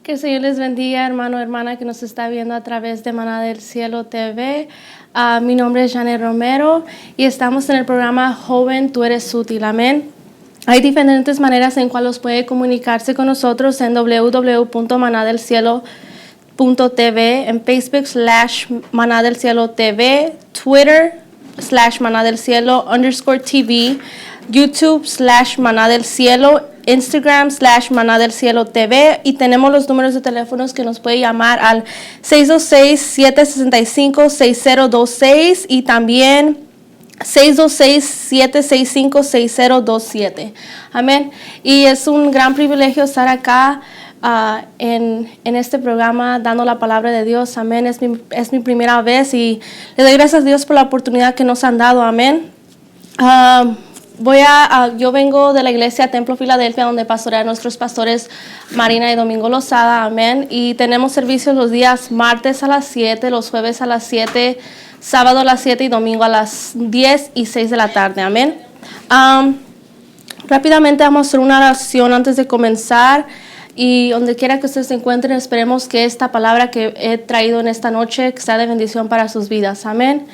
Que el Señor les bendiga, hermano, hermana, que nos está viendo a través de Maná del Cielo TV. Mi nombre es Janet Romero y estamos en el programa Joven, tú eres útil. Amén. Hay diferentes maneras en cuales puede comunicarse con nosotros en www.manadelcielo.tv, en Facebook /Maná del Cielo TV, Twitter /Maná del Cielo _TV, YouTube /Maná del Cielo, Instagram /Maná del Cielo TV, y tenemos los números de teléfonos que nos puede llamar al 626-765-6026 y también 626-765-6027. Amén. Y es un gran privilegio estar acá en este programa dando la palabra de Dios. Amén. Es mi primera vez y le doy gracias a Dios por la oportunidad que nos han dado. Amén. Yo vengo de la iglesia Templo Filadelfia, donde pastorean nuestros pastores Marina y Domingo Lozada, amén. Y tenemos servicios los días martes a las 7, los jueves a las 7, sábado a las 7 y domingo a las 10 y 6 de la tarde, amén. Rápidamente vamos a hacer una oración antes de comenzar. Y donde quiera que ustedes se encuentren, esperemos que esta palabra que he traído en esta noche sea de bendición para sus vidas, amén.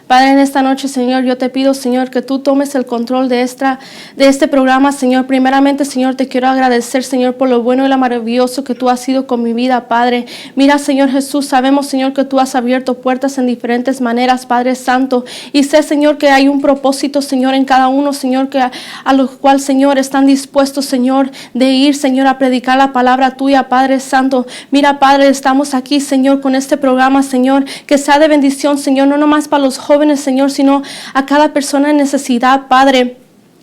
Padre, en esta noche, Señor, yo te pido, Señor, que tú tomes el control de este programa, Señor. Primeramente, Señor, te quiero agradecer, Señor, por lo bueno y lo maravilloso que tú has sido con mi vida, Padre. Mira, Señor Jesús, sabemos, Señor, que tú has abierto puertas en diferentes maneras, Padre Santo. Y sé, Señor, que hay un propósito, Señor, en cada uno, Señor, a los cuales, Señor, están dispuestos, Señor, de ir, Señor, a predicar la palabra tuya, Padre Santo. Mira, Padre, estamos aquí, Señor, con este programa, Señor, que sea de bendición, Señor, no nomás para los jóvenes, Señor, sino a cada persona en necesidad, Padre.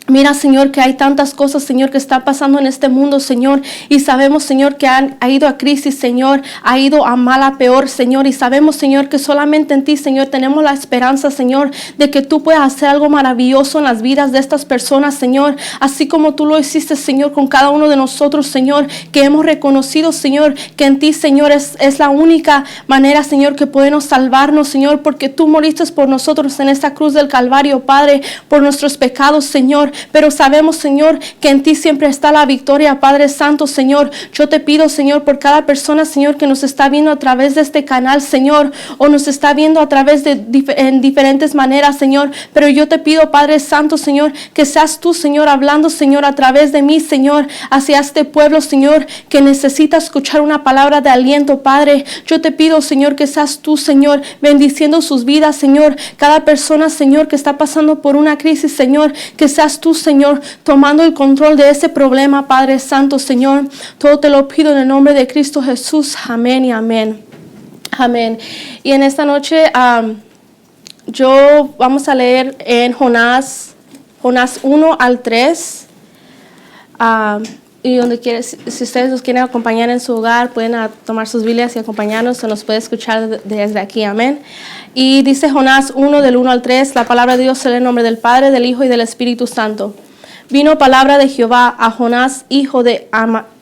Mira, Señor, que hay tantas cosas, Señor, que está pasando en este mundo, Señor, y sabemos, Señor, que ha ido a crisis, Señor, ha ido a mal a peor, Señor, y sabemos, Señor, que solamente en ti, Señor, tenemos la esperanza, Señor, de que tú puedas hacer algo maravilloso en las vidas de estas personas, Señor, así como tú lo hiciste, Señor, con cada uno de nosotros, Señor, que hemos reconocido, Señor, que en ti, Señor, es la única manera, Señor, que podemos salvarnos, Señor, porque tú moriste por nosotros en esta cruz del Calvario, Padre, por nuestros pecados, Señor. Pero sabemos, Señor, que en ti siempre está la victoria, Padre Santo, Señor. Yo te pido, Señor, por cada persona, Señor, que nos está viendo a través de este canal, Señor, o nos está viendo a través en diferentes maneras, Señor. Pero yo te pido, Padre Santo, Señor, que seas tú, Señor, hablando, Señor, a través de mí, Señor, hacia este pueblo, Señor, que necesita escuchar una palabra de aliento, Padre. Yo te pido, Señor, que seas tú, Señor, bendiciendo sus vidas, Señor. Cada persona, Señor, que está pasando por una crisis, Señor, que seas tú, Señor, tomando el control de ese problema, Padre Santo, Señor. Todo te lo pido en el nombre de Cristo Jesús. Amén y amén. Amén. Y en esta noche vamos a leer en Jonás 1 al 3. Y donde quiera, si ustedes nos quieren acompañar en su hogar, pueden tomar sus Biblias y acompañarnos, o nos puede escuchar desde aquí, amén. Y dice Jonás 1 del 1 al 3, la palabra de Dios en el nombre del Padre, del Hijo y del Espíritu Santo. Vino palabra de Jehová a Jonás, hijo de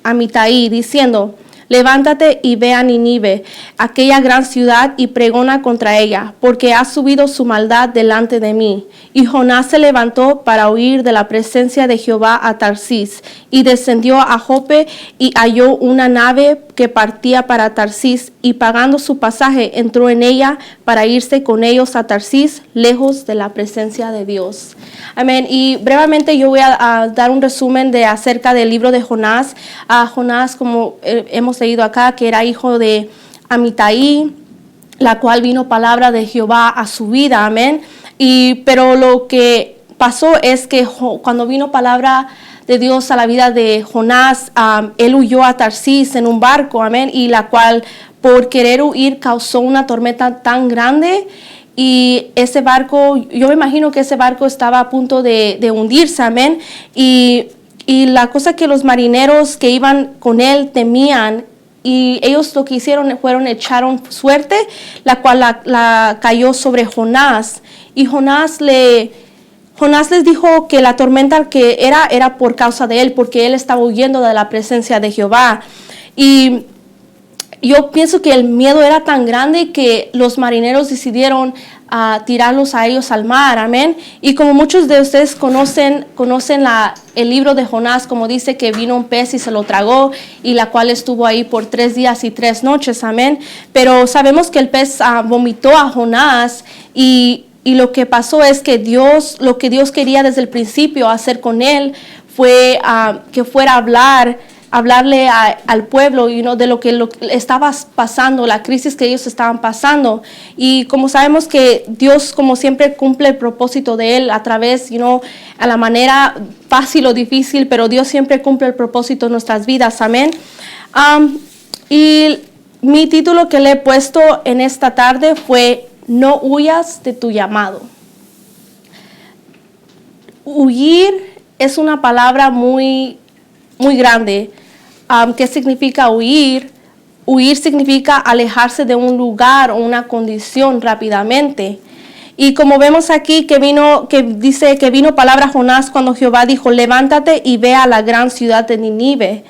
Amitai, diciendo: levántate y ve a Nínive, aquella gran ciudad, y pregona contra ella, porque ha subido su maldad delante de mí. Y Jonás se levantó para huir de la presencia de Jehová a Tarsís, y descendió a Jope, y halló una nave que partía para Tarsís, y pagando su pasaje entró en ella para irse con ellos a Tarsís, lejos de la presencia de Dios. Amén. Y brevemente yo voy a dar un resumen acerca del libro de Jonás. Jonás, como hemos leído acá, que era hijo de Amitai, la cual vino palabra de Jehová a su vida. Amén. Pero lo que pasó es que cuando vino palabra de Dios a la vida de Jonás, él huyó a Tarsís en un barco, amén, y la cual por querer huir causó una tormenta tan grande, y ese barco, yo me imagino que ese barco estaba a punto de hundirse, amén, y la cosa que los marineros que iban con él temían, y ellos lo que hicieron echaron suerte, la cual la cayó sobre Jonás, y Jonás les dijo que la tormenta que era por causa de él, porque él estaba huyendo de la presencia de Jehová. Y yo pienso que el miedo era tan grande que los marineros decidieron tirarlos a ellos al mar, amén. Y como muchos de ustedes conocen el libro de Jonás, como dice que vino un pez y se lo tragó, y la cual estuvo ahí por 3 días y 3 noches, amén. Pero sabemos que el pez vomitó a Jonás, y lo que pasó es que lo que Dios quería desde el principio hacer con él fue que fuera a hablarle al pueblo, de lo que estaba pasando, la crisis que ellos estaban pasando. Y como sabemos que Dios, como siempre, cumple el propósito de Él a través, a la manera fácil o difícil, pero Dios siempre cumple el propósito en nuestras vidas, amén. Y mi título que le he puesto en esta tarde fue No huyas de tu llamado. Huir es una palabra muy, muy grande. ¿Qué significa huir? Huir significa alejarse de un lugar o una condición rápidamente. Y como vemos aquí que dice que vino palabra a Jonás cuando Jehová dijo, levántate y ve a la gran ciudad de Nínive.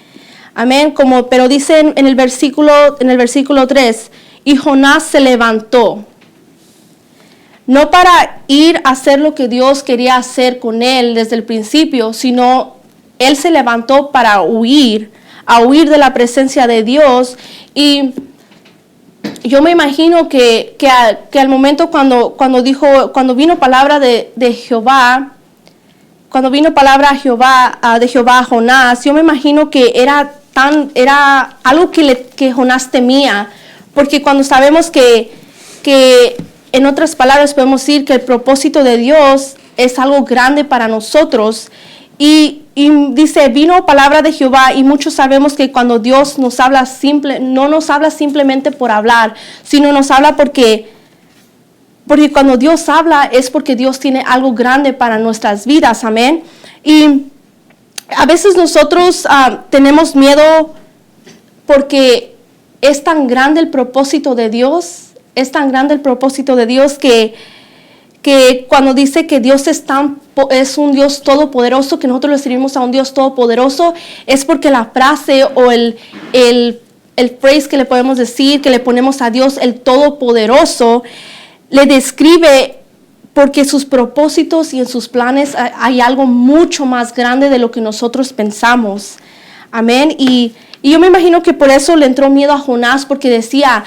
Amén. Pero dice en el versículo 3, y Jonás se levantó. No para ir a hacer lo que Dios quería hacer con él desde el principio, sino él se levantó para huir de la presencia de Dios. Y yo me imagino que al momento cuando vino palabra de Jehová, cuando vino palabra de Jehová a Jonás, yo me imagino que era algo que Jonás temía, porque cuando sabemos que en otras palabras podemos decir que el propósito de Dios es algo grande para nosotros. Y dice, vino palabra de Jehová, y muchos sabemos que cuando Dios nos habla no nos habla simplemente por hablar, sino nos habla porque cuando Dios habla es porque Dios tiene algo grande para nuestras vidas, amén. Y a veces nosotros tenemos miedo porque es tan grande el propósito de Dios, que cuando dice que Dios es un Dios todopoderoso, que nosotros le servimos a un Dios todopoderoso, es porque la frase o el phrase que le podemos decir, que le ponemos a Dios, el todopoderoso, le describe porque sus propósitos y en sus planes hay algo mucho más grande de lo que nosotros pensamos. Amén. Y yo me imagino que por eso le entró miedo a Jonás, porque decía,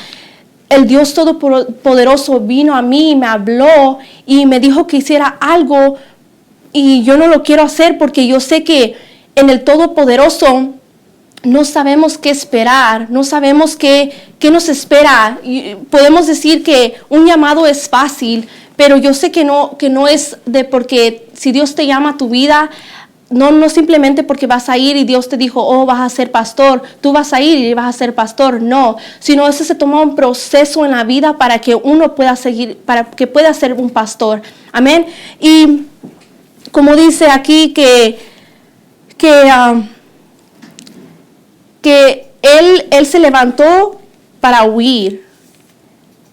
el Dios todopoderoso vino a mí y me habló y me dijo que hiciera algo, y yo no lo quiero hacer porque yo sé que en el todopoderoso no sabemos qué esperar, no sabemos qué nos espera. Y podemos decir que un llamado es fácil, pero yo sé que no es porque si Dios te llama a tu vida, no simplemente porque vas a ir y Dios te dijo, vas a ser pastor, tú vas a ir y vas a ser pastor, no, sino eso se toma un proceso en la vida para que uno pueda seguir, para que pueda ser un pastor, amén. Y como dice aquí que él se levantó para huir.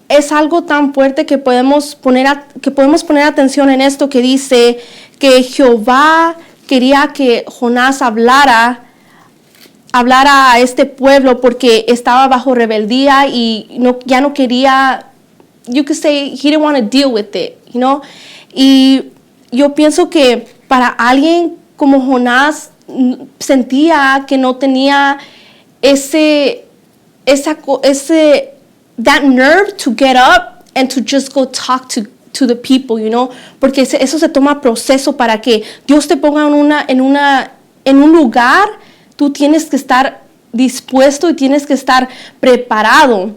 Es algo tan fuerte que podemos poner atención en esto que dice que Jehová quería que Jonás hablara a este pueblo porque estaba bajo rebeldía y ya no quería, you could say, he didn't want to deal with it, Y yo pienso que para alguien como Jonás sentía que no tenía that nerve to get up and to just go talk to the people, porque eso se toma proceso. Para que Dios te ponga en un lugar, tú tienes que estar dispuesto y tienes que estar preparado.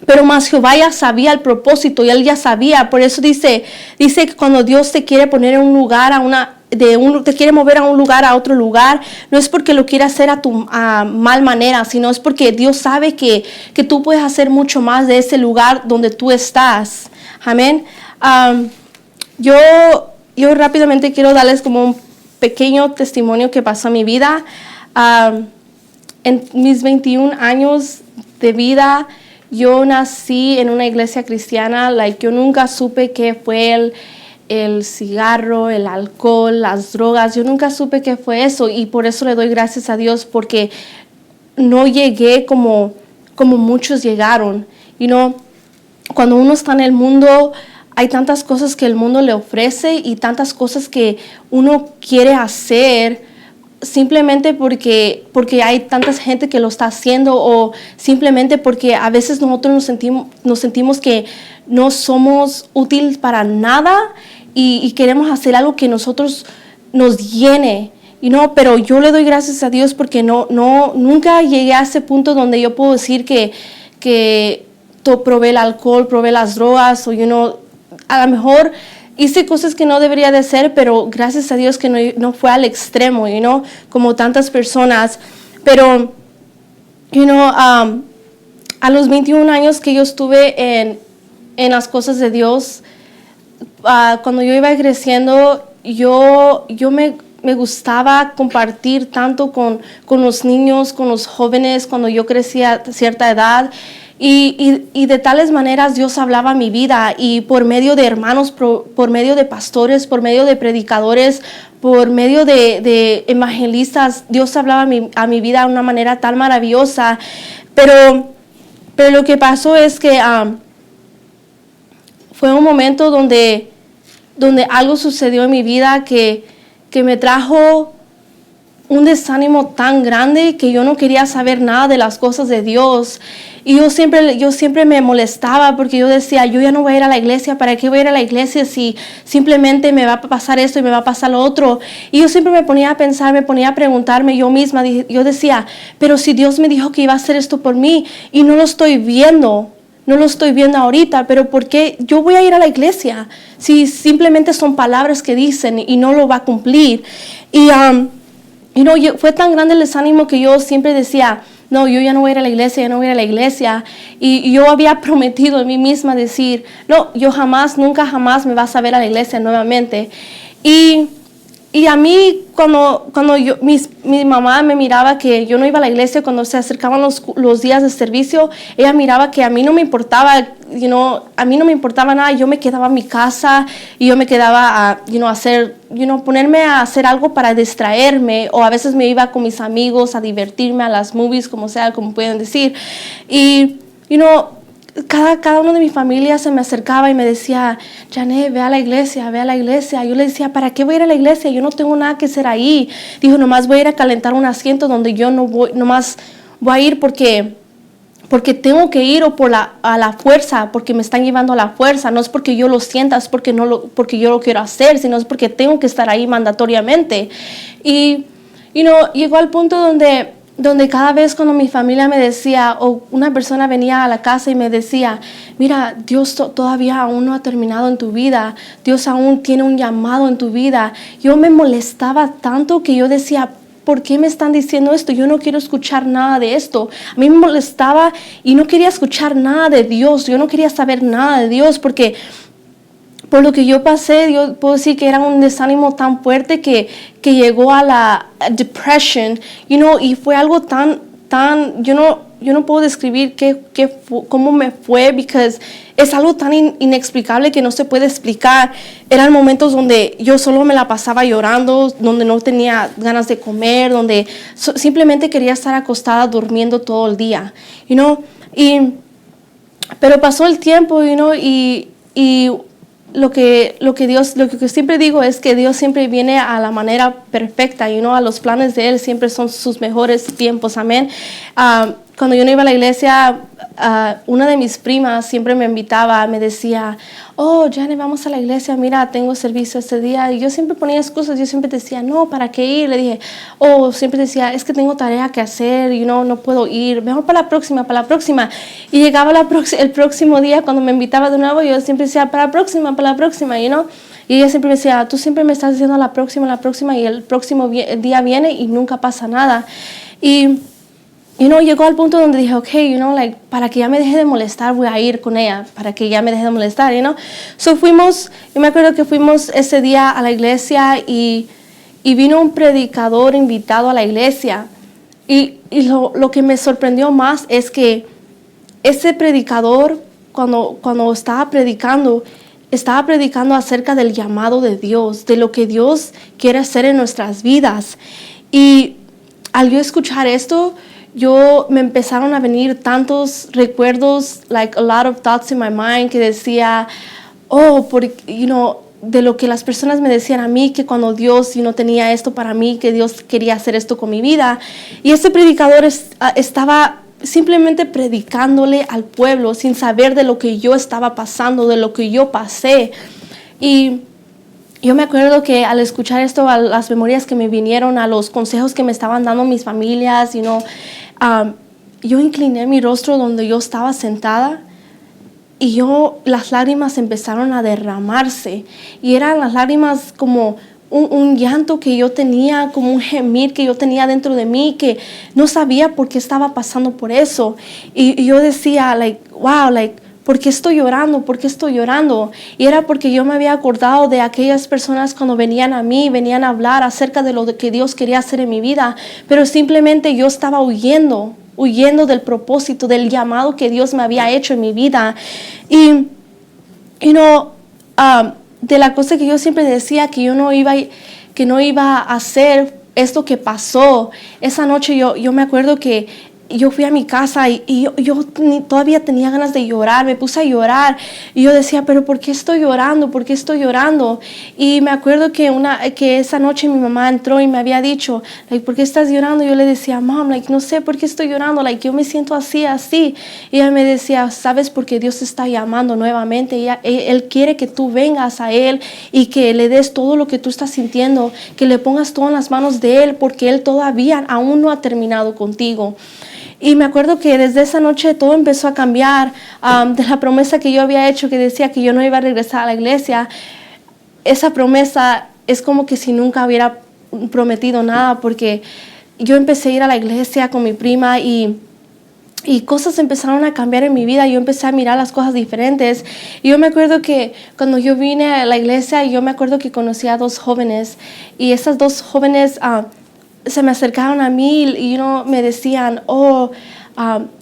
Pero más Jehová ya sabía el propósito y él ya sabía. Por eso dice que cuando Dios te quiere poner en un lugar, te quiere mover a un lugar, a otro lugar, no es porque lo quiere hacer a mal manera, sino es porque Dios sabe que tú puedes hacer mucho más de ese lugar donde tú estás. Amén. Yo rápidamente quiero darles como un pequeño testimonio que pasó en mi vida. En mis 21 años de vida, yo nací en una iglesia cristiana. Yo nunca supe qué fue el cigarro, el alcohol, las drogas. Yo nunca supe qué fue eso, y por eso le doy gracias a Dios, porque no llegué como como muchos llegaron. Cuando uno está en el mundo, hay tantas cosas que el mundo le ofrece y tantas cosas que uno quiere hacer simplemente porque hay tanta gente que lo está haciendo, o simplemente porque a veces nosotros nos sentimos que no somos útiles para nada y queremos hacer algo que nosotros nos llene. Pero yo le doy gracias a Dios porque nunca llegué a ese punto donde yo puedo decir que probé el alcohol, probé las drogas, o a lo mejor hice cosas que no debería de hacer, pero gracias a Dios que no fue al extremo, como tantas personas. Pero, a los 21 años que yo estuve en las cosas de Dios, cuando yo iba creciendo, yo me gustaba compartir tanto con los niños, con los jóvenes, cuando yo crecía a cierta edad. Y de tales maneras Dios hablaba a mi vida, y por medio de hermanos, por medio de pastores, por medio de predicadores, por medio de evangelistas, Dios hablaba a mi vida de una manera tan maravillosa. Pero lo que pasó es que fue un momento donde algo sucedió en mi vida que me trajo un desánimo tan grande que yo no quería saber nada de las cosas de Dios. Y yo siempre me molestaba porque yo decía, yo ya no voy a ir a la iglesia. ¿Para qué voy a ir a la iglesia si simplemente me va a pasar esto y me va a pasar lo otro? Y yo siempre me ponía a pensar, me ponía a preguntarme yo misma. Yo decía, pero si Dios me dijo que iba a hacer esto por mí y no lo estoy viendo. No lo estoy viendo ahorita, pero ¿por qué yo voy a ir a la iglesia si simplemente son palabras que dicen y no lo va a cumplir? Y fue tan grande el desánimo que yo siempre decía, no, yo ya no voy a ir a la iglesia, ya no voy a ir a la iglesia. Y yo había prometido a mí misma decir, no, yo nunca jamás me vas a ver a la iglesia nuevamente. Y a mí, cuando mi mamá me miraba que yo no iba a la iglesia, cuando se acercaban los días de servicio, ella miraba que a mí no me importaba, a mí no me importaba nada. Yo me quedaba en mi casa y yo me quedaba a ponerme a hacer algo para distraerme, o a veces me iba con mis amigos a divertirme a las movies, como pueden decir. Y, cada uno de mi familia se me acercaba y me decía, Janet, ve a la iglesia, ve a la iglesia. Yo le decía, ¿para qué voy a ir a la iglesia? Yo no tengo nada que hacer ahí. Dijo, nomás voy a ir a calentar un asiento donde yo no voy, nomás voy a ir porque tengo que ir, o a la fuerza, porque me están llevando a la fuerza. No es porque yo lo sienta, es porque yo lo quiero hacer, sino es porque tengo que estar ahí mandatoriamente. Y llegó al punto donde cada vez cuando mi familia me decía, o una persona venía a la casa y me decía, mira, Dios todavía aún no ha terminado en tu vida, Dios aún tiene un llamado en tu vida, yo me molestaba tanto que yo decía, ¿por qué me están diciendo esto? Yo no quiero escuchar nada de esto. A mí me molestaba y no quería escuchar nada de Dios, yo no quería saber nada de Dios, porque por lo que yo pasé, yo puedo decir que era un desánimo tan fuerte que llegó a la depression, y fue algo tan, yo no puedo describir cómo me fue, porque es algo tan inexplicable que no se puede explicar. Eran momentos donde yo solo me la pasaba llorando, donde no tenía ganas de comer, donde simplemente quería estar acostada durmiendo todo el día, pero pasó el tiempo, y lo que siempre digo es que Dios siempre viene a la manera perfecta, a los planes de Él siempre son sus mejores tiempos, amén. Cuando yo no iba a la iglesia, una de mis primas siempre me invitaba, me decía, oh, Janet, vamos a la iglesia, mira, tengo servicio este día. Y yo siempre ponía excusas, yo siempre decía, no, ¿para qué ir? Le dije, siempre decía, es que tengo tarea que hacer, no puedo ir, mejor para la próxima. Y llegaba el próximo día, cuando me invitaba de nuevo, yo siempre decía, para la próxima, Y ella siempre me decía, tú siempre me estás diciendo la próxima, y el próximo día viene y nunca pasa nada. Y llegó al punto donde dije, ok, para que ya me deje de molestar, voy a ir con ella, para que ya me deje de molestar, So yo me acuerdo que fuimos ese día a la iglesia y vino un predicador invitado a la iglesia. Y lo que me sorprendió más es que ese predicador, cuando estaba predicando acerca del llamado de Dios, de lo que Dios quiere hacer en nuestras vidas. Y al yo escuchar esto, yo me empezaron a venir tantos recuerdos, like a lot of thoughts in my mind, que decía, de lo que las personas me decían a mí, que cuando Dios tenía esto para mí, que Dios quería hacer esto con mi vida. Y este predicador estaba simplemente predicándole al pueblo sin saber de lo que yo estaba pasando, de lo que yo pasé. Y yo me acuerdo que al escuchar esto, a las memorias que me vinieron, a los consejos que me estaban dando mis familias, yo incliné mi rostro donde yo estaba sentada y las lágrimas empezaron a derramarse. Y eran las lágrimas como un llanto que yo tenía, como un gemir que yo tenía dentro de mí, que no sabía por qué estaba pasando por eso. Y yo decía, wow, ¿por qué estoy llorando? ¿Por qué estoy llorando? Y era porque yo me había acordado de aquellas personas cuando venían a mí, venían a hablar acerca de lo que Dios quería hacer en mi vida, pero simplemente yo estaba huyendo del propósito, del llamado que Dios me había hecho en mi vida. Y, de la cosa que yo siempre decía que yo no iba a hacer esto que pasó. Esa noche yo me acuerdo que yo fui a mi casa y yo todavía tenía ganas de llorar, me puse a llorar y yo decía, pero ¿por qué estoy llorando? ¿Por qué estoy llorando? Y me acuerdo que esa noche mi mamá entró y me había dicho, ¿por qué estás llorando? Yo le decía, Mom, no sé por qué estoy llorando, yo me siento así. Y ella me decía, ¿sabes? Porque Dios te está llamando nuevamente. Él quiere que tú vengas a Él y que le des todo lo que tú estás sintiendo, que le pongas todo en las manos de Él, porque Él todavía aún no ha terminado contigo. Y me acuerdo que desde esa noche todo empezó a cambiar, de la promesa que yo había hecho que decía que yo no iba a regresar a la iglesia. Esa promesa es como que si nunca hubiera prometido nada, porque yo empecé a ir a la iglesia con mi prima y cosas empezaron a cambiar en mi vida. Yo empecé a mirar las cosas diferentes. Y yo me acuerdo que cuando yo vine a la iglesia, yo me acuerdo que conocí a 2 jóvenes. Y esas 2 jóvenes se me acercaron a mí y me decían,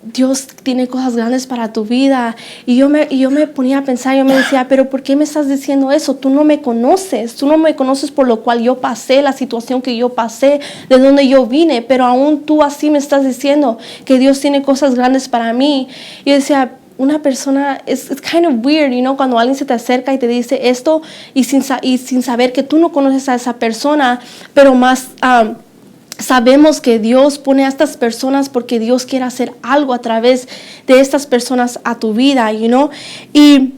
Dios tiene cosas grandes para tu vida. Y yo me ponía a pensar, yo me decía, pero ¿por qué me estás diciendo eso? Tú no me conoces por lo cual yo pasé, la situación que yo pasé, de donde yo vine, pero aún tú así me estás diciendo que Dios tiene cosas grandes para mí. Y yo decía, una persona, it's kind of weird, cuando alguien se te acerca y te dice esto y sin saber que tú no conoces a esa persona, pero más sabemos que Dios pone a estas personas porque Dios quiere hacer algo a través de estas personas a tu vida, Y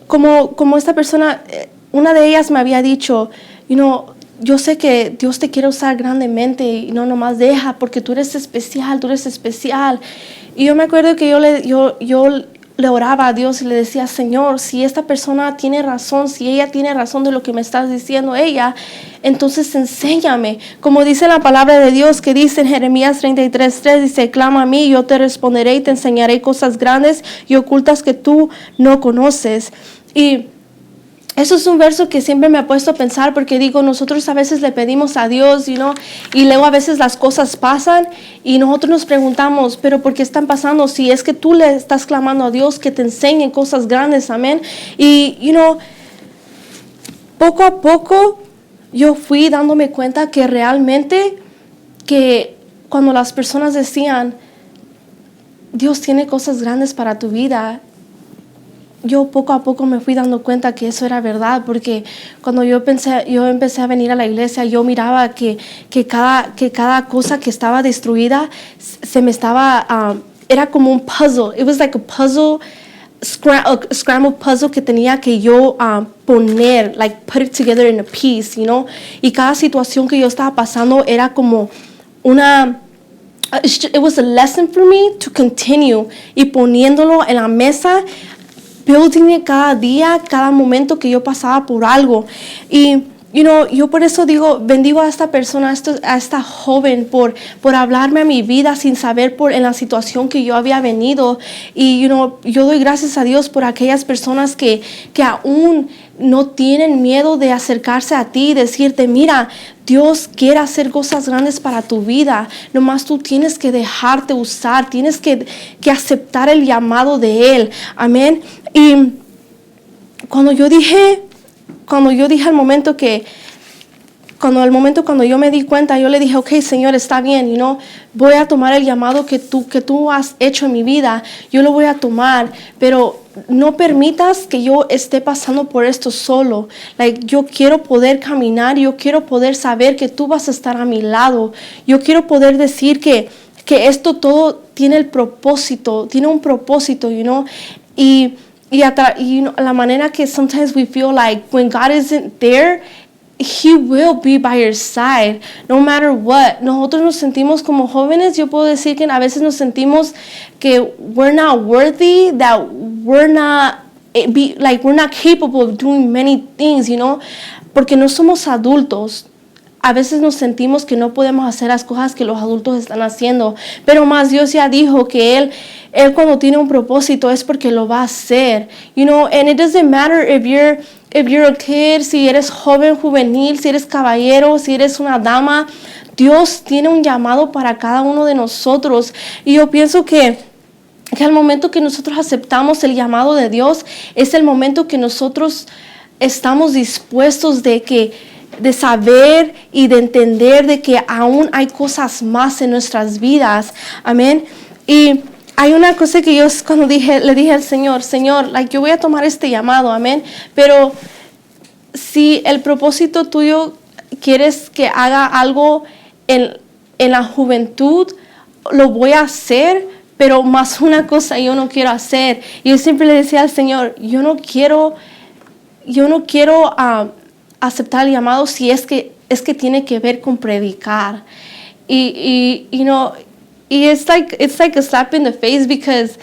como esta persona, una de ellas me había dicho, yo sé que Dios te quiere usar grandemente y no nomás deja porque tú eres especial. Y yo me acuerdo que yo le oraba a Dios y le decía, Señor, si esta persona tiene razón, si ella tiene razón de lo que me estás diciendo ella, entonces enséñame. Como dice la palabra de Dios, que dice en Jeremías 33:3, dice, clama a mí, yo te responderé y te enseñaré cosas grandes y ocultas que tú no conoces. Y eso es un verso que siempre me ha puesto a pensar, porque digo, nosotros a veces le pedimos a Dios, y luego a veces las cosas pasan y nosotros nos preguntamos, pero ¿por qué están pasando? Si es que tú le estás clamando a Dios que te enseñe cosas grandes, amén. Y, poco a poco yo fui dándome cuenta que realmente, que cuando las personas decían, Dios tiene cosas grandes para tu vida, yo poco a poco me fui dando cuenta que eso era verdad, porque cuando yo empecé a venir a la iglesia, yo miraba que cada cosa que estaba destruida se me estaba, era como un puzzle. It was like a puzzle, a scrambled puzzle que tenía que yo poner, put it together in a piece, Y cada situación que yo estaba pasando era como it was a lesson for me to continue, y poniéndolo en la mesa, building it cada día, cada momento que yo pasaba por algo. Y yo por eso digo, bendigo a esta persona, a esta joven por hablarme a mi vida sin saber en la situación que yo había venido. Y yo doy gracias a Dios por aquellas personas que aún no tienen miedo de acercarse a ti y decirte, mira, Dios quiere hacer cosas grandes para tu vida. Nomás tú tienes que dejarte usar, tienes que aceptar el llamado de Él. Amén. Y cuando yo dije al momento que cuando yo me di cuenta, yo le dije, ok, Señor, está bien, voy a tomar el llamado que tú has hecho en mi vida, yo lo voy a tomar, pero no permitas que yo esté pasando por esto solo. Yo quiero poder caminar, yo quiero poder saber que tú vas a estar a mi lado, yo quiero poder decir que esto todo tiene un propósito, y la manera que sometimes we feel like when God isn't there, He will be by your side, no matter what. Nosotros nos sentimos como jóvenes, yo puedo decir que a veces nos sentimos que we're not worthy, that we're not capable of doing many things, porque no somos adultos. A veces nos sentimos que no podemos hacer las cosas que los adultos están haciendo, pero más Dios ya dijo que Él cuando tiene un propósito es porque lo va a hacer, and it doesn't matter if you're a kid, si eres joven, juvenil, si eres caballero, si eres una dama, Dios tiene un llamado para cada uno de nosotros. Y yo pienso que al momento que nosotros aceptamos el llamado de Dios, es el momento que nosotros estamos dispuestos de saber y de entender de que aún hay cosas más en nuestras vidas. Amén. Y hay una cosa que yo cuando le dije al Señor, yo voy a tomar este llamado, amén, pero si el propósito tuyo quieres que haga algo en la juventud, lo voy a hacer, pero más una cosa yo no quiero hacer. Y yo siempre le decía al Señor, yo no quiero aceptar el llamado si es que tiene que ver con predicar. Y it's like a slap in the face because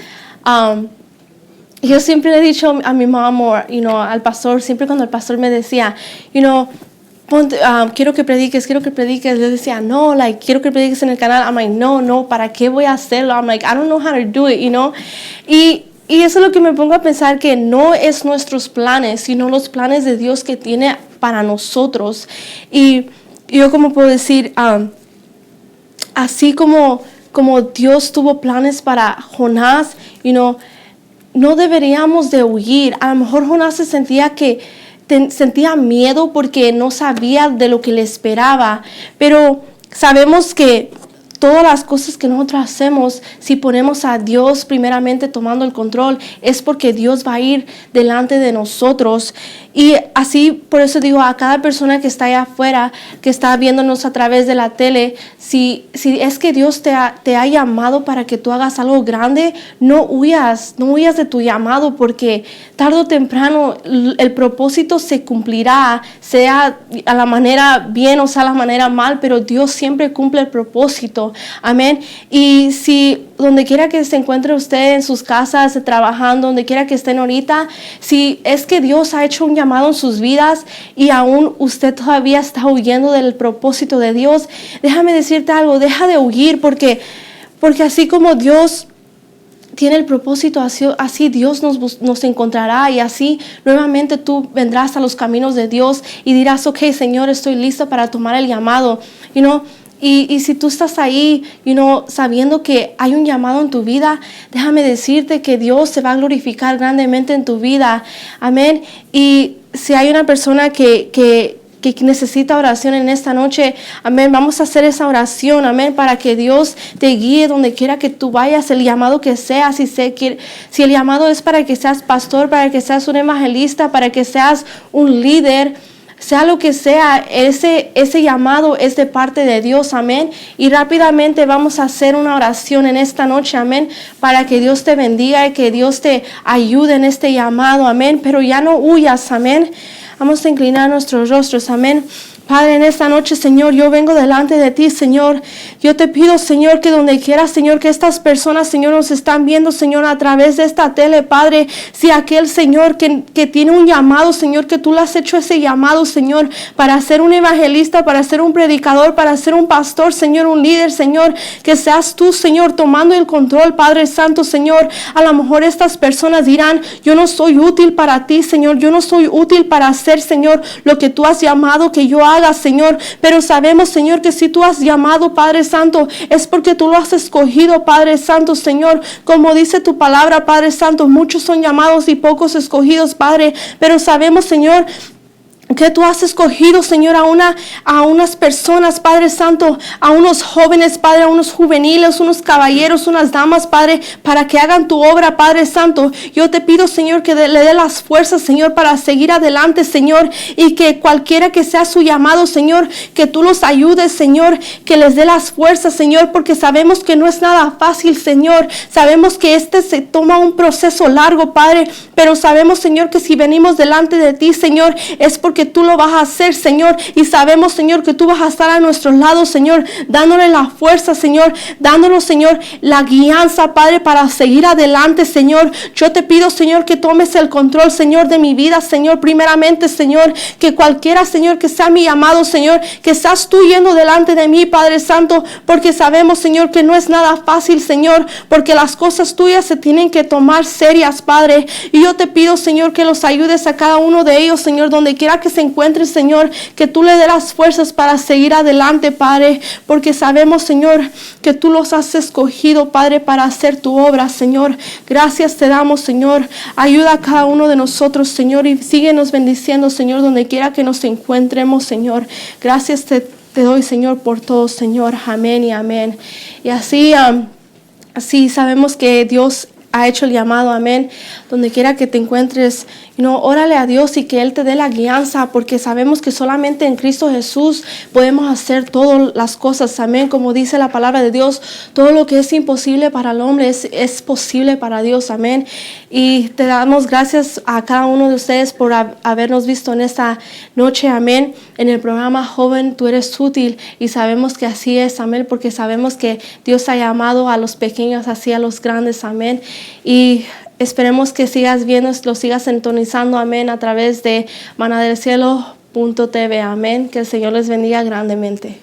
yo siempre le he dicho a mi mamá al pastor, siempre cuando el pastor me decía, quiero que prediques, le decía, no, quiero que prediques en el canal. I'm like, no, ¿para qué voy a hacerlo? I'm like, I don't know how to do it, Y eso es lo que me pongo a pensar, que no es nuestros planes, sino los planes de Dios que tiene para nosotros. Y yo como puedo decir, así como Dios tuvo planes para Jonás, no deberíamos de huir. A lo mejor Jonás se sentía sentía miedo porque no sabía de lo que le esperaba, pero sabemos que todas las cosas que nosotros hacemos, si ponemos a Dios primeramente tomando el control, es porque Dios va a ir delante de nosotros. Y así, por eso digo a cada persona que está allá afuera, que está viéndonos a través de la tele, si es que Dios te ha llamado para que tú hagas algo grande, no huyas de tu llamado, porque tarde o temprano el propósito se cumplirá, sea a la manera bien o sea a la manera mal, pero Dios siempre cumple el propósito. Amén. Y si donde quiera que se encuentre usted, en sus casas, trabajando, donde quiera que estén ahorita, si es que Dios ha hecho un llamado en sus vidas y aún usted todavía está huyendo del propósito de Dios, déjame decirte algo, deja de huir, porque así como Dios tiene el propósito, así Dios nos encontrará, y así nuevamente tú vendrás a los caminos de Dios y dirás, ok, Señor, estoy listo para tomar el llamado, Y si tú estás ahí, sabiendo que hay un llamado en tu vida, déjame decirte que Dios se va a glorificar grandemente en tu vida. Amén. Y si hay una persona que necesita oración en esta noche, amén, vamos a hacer esa oración, amén, para que Dios te guíe donde quiera que tú vayas, el llamado que sea, si el llamado es para que seas pastor, para que seas un evangelista, para que seas un líder, sea lo que sea, ese llamado es de parte de Dios, amén. Y rápidamente vamos a hacer una oración en esta noche, amén, para que Dios te bendiga y que Dios te ayude en este llamado, amén. Pero ya no huyas, amén. Vamos a inclinar nuestros rostros, amén. Padre, en esta noche, Señor, yo vengo delante de ti, Señor. Yo te pido, Señor, que donde quiera, Señor, que estas personas, Señor, nos están viendo, Señor, a través de esta tele, Padre. Si aquel, Señor, que tiene un llamado, Señor, que tú le has hecho ese llamado, Señor, para ser un evangelista, para ser un predicador, para ser un pastor, Señor, un líder, Señor, que seas tú, Señor, tomando el control, Padre Santo, Señor. A lo mejor estas personas dirán, yo no soy útil para ti, Señor, yo no soy útil para hacer, Señor, lo que tú has llamado que yo haga, Señor, pero sabemos, Señor, que si tú has llamado, Padre Santo, es porque tú lo has escogido, Padre Santo, Señor, como dice tu palabra, Padre Santo, muchos son llamados y pocos escogidos, Padre, pero sabemos, Señor, que tú has escogido, Señor, a unas personas, Padre Santo, a unos jóvenes, Padre, a unos juveniles, unos caballeros, unas damas, Padre, para que hagan tu obra, Padre Santo. Yo te pido, Señor, que le dé las fuerzas, Señor, para seguir adelante, Señor, y que cualquiera que sea su llamado, Señor, que tú los ayudes, Señor, que les dé las fuerzas, Señor, porque sabemos que no es nada fácil, Señor. Sabemos que se toma un proceso largo, Padre, pero sabemos, Señor, que si venimos delante de ti, Señor, es porque tú lo vas a hacer, Señor, y sabemos, Señor, que tú vas a estar a nuestros lados, Señor, dándole la fuerza, Señor, dándonos, Señor, la guianza, Padre, para seguir adelante, Señor. Yo te pido, Señor, que tomes el control, Señor, de mi vida, Señor, primeramente, Señor, que cualquiera, Señor, que sea mi llamado, Señor, que seas tú yendo delante de mí, Padre Santo, porque sabemos, Señor, que no es nada fácil, Señor, porque las cosas tuyas se tienen que tomar serias, Padre, y yo te pido, Señor, que los ayudes a cada uno de ellos, Señor, donde quiera que se encuentren, Señor, que tú le des las fuerzas para seguir adelante, Padre, porque sabemos, Señor, que tú los has escogido, Padre, para hacer tu obra, Señor. Gracias te damos, Señor. Ayuda a cada uno de nosotros, Señor, y síguenos bendiciendo, Señor, donde quiera que nos encuentremos, Señor. Gracias te doy, Señor, por todo, Señor. Amén y amén. Y así sabemos que Dios ha hecho el llamado, amén. Donde quiera que te encuentres, órale a Dios y que Él te dé la guianza, porque sabemos que solamente en Cristo Jesús podemos hacer todas las cosas, amén. Como dice la palabra de Dios, todo lo que es imposible para el hombre es posible para Dios, amén. Y te damos gracias a cada uno de ustedes por habernos visto en esta noche, amén, en el programa Joven, tú eres útil, y sabemos que así es, amén, porque sabemos que Dios ha llamado a los pequeños así a los grandes, amén. Y esperemos que sigas viendo, lo sigas sintonizando, amén, a través de manadelcielo.tv, amén. Que el Señor les bendiga grandemente.